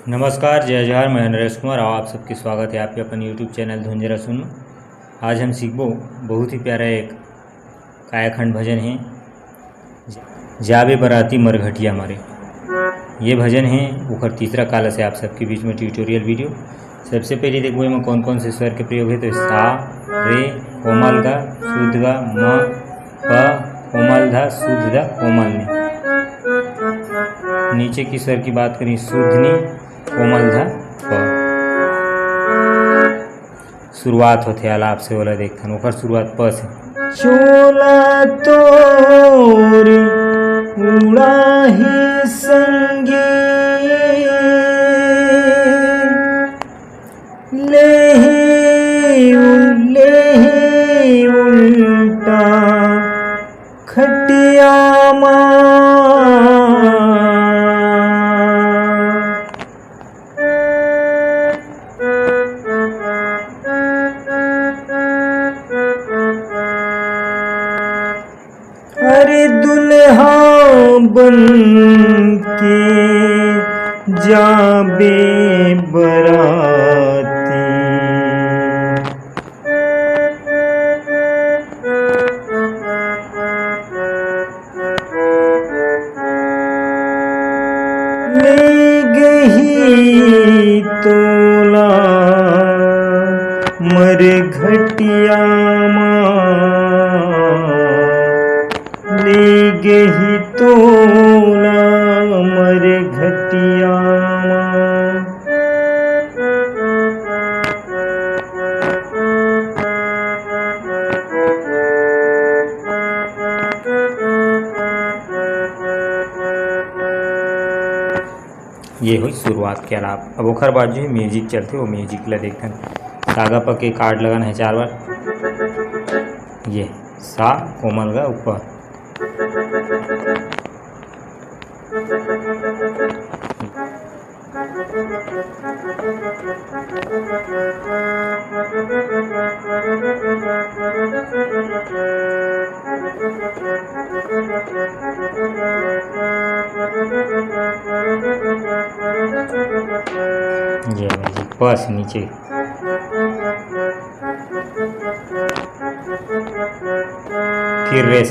नमस्कार, जय जवाहर। मैं नरेश कुमार और आप सबकी स्वागत है आपके अपन यूट्यूब चैनल धुंजरा सुन में। आज हम सीखबो बहुत ही प्यारा एक कायाखंड भजन है, जाबे बराती मरघटिया मारे। ये भजन है उखर तीसरा काला से आप सबके बीच में ट्यूटोरियल वीडियो। सबसे पहले देखो इसमें कौन कौन से स्वर के प्रयोग है। तो सा, रे, कोमल गा, शुद्ध गा, म, प, कोमल धा, शुद्ध धा, कोमल नी। नीचे की स्वर की बात करें, शुद्धनी, कोमल धा, प। शुरुआत होते आलाप से वाला देखते हैं, शुरुआत प से। चोला तोर उड़ा ही संगी ले उल्टा खटिया अरे दुल्हा बन के जाबे बराती, ले गही तोला मरघटिया ले गही तोला मरघटिया। ये हुई शुरुआत के अलाप। अब ओखर बाद जो है म्यूजिक चलते, वो म्यूजिक ला देखते हैं। सागा पके कार्ड लगाना है 4 बार। ये सा, कोमल गा, ऊपर। ये म्यूजिक बस नीचे। फिर रेस।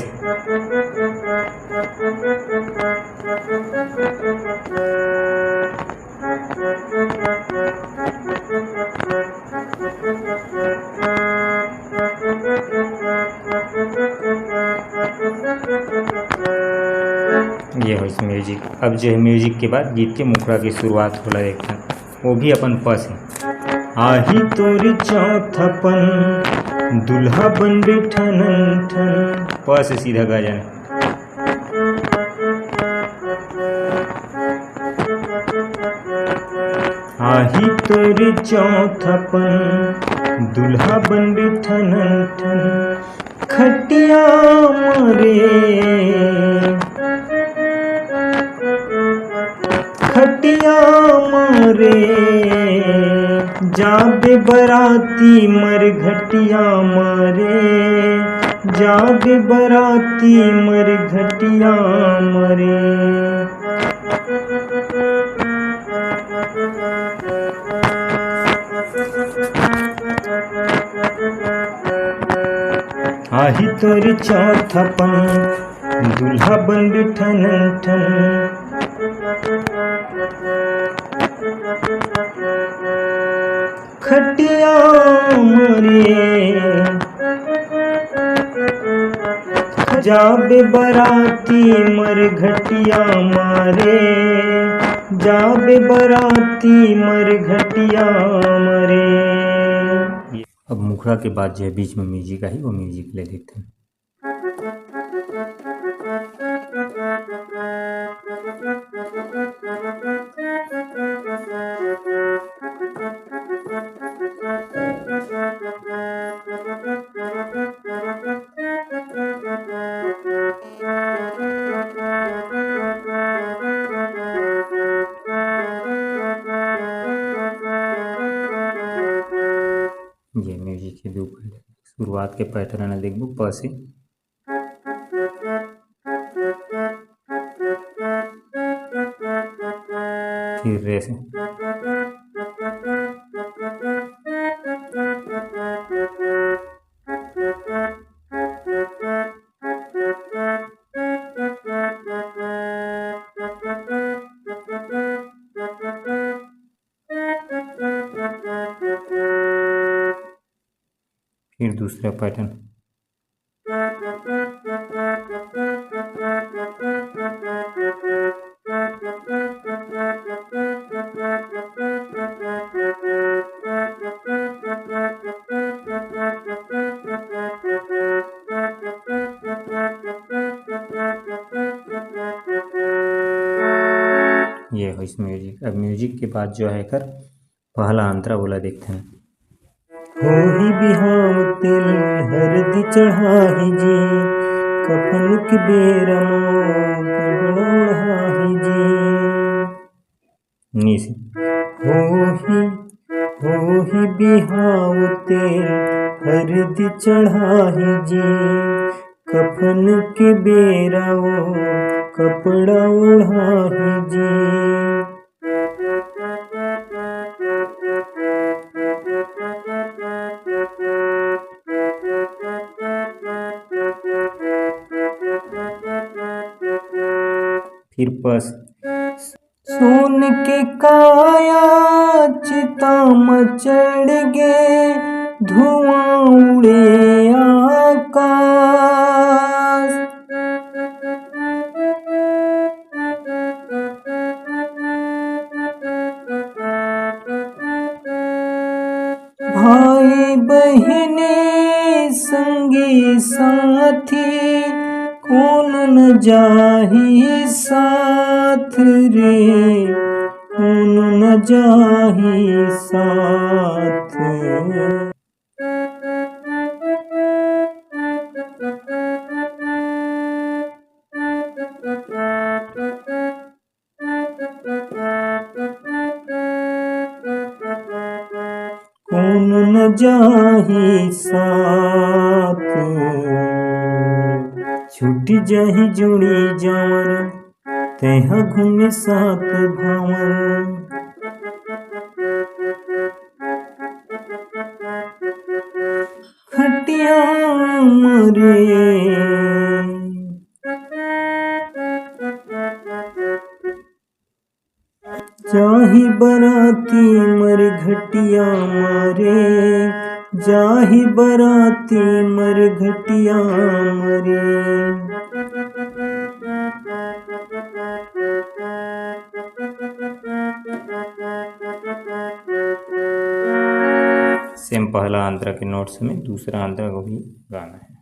ये हो इस म्यूजिक। अब जो है म्यूजिक के बाद गीत के मुखड़ा की शुरुआत होला देखते हैं, वो भी अपन प से। आही तोरी चौथापन दुल्हा बन बैठन ठन, प से सीधा गा जाना। आही तोरी चौथापन दुल्हा बन बैठन ठन, खटिया मारे खटिया मारे, जाबे बराती मरघटिया मारे, जाबे बराती मरघटिया मारे। आही तोरी चौथापन दुल्हा बन बैठन ठन, खटिया मारे, जाबे बराती मरघटिया मारे, जाबे बराती मरघटिया मारे। अब मुखड़ा के बाद जो है बीच में म्यूजिक आई, वो म्यूजिक ले लेते हैं। ये म्यूजिक के दो शुरुआत के पैटर्न देखबो प से। फिर रे से फिर दूसरा पैटर्न। ये हो इस म्यूजिक। अब म्यूजिक के बाद जो है कर पहला अंतरा बोला देखते हैं। हो ही बिहाव तिल हरदि चढ़ाही जी, कफन के बेरा मोड़ाही जी। नीचे हो ही बिहाव तिल हरदि चढ़ाही जी, कफन के बेरा वो कपड़ा ओढ़ाही जी। फिर पस सोन के काया चिता मचड़ गे, धुआं उड़े आकाश। भाई बहने संगी साथी, कौन न जाही साथ रे, कौन न जाही साथ। कौन न जाही साथ, छूट जाही जुड़ी जावर, तेहा घूमे साथ भावर। खटिया मरे जाही बराती मर घटिया मारे, जाही बराती मर घटिया मरे। सेम पहला अंतरा के नोट्स में दूसरा अंतरा को भी गाना है।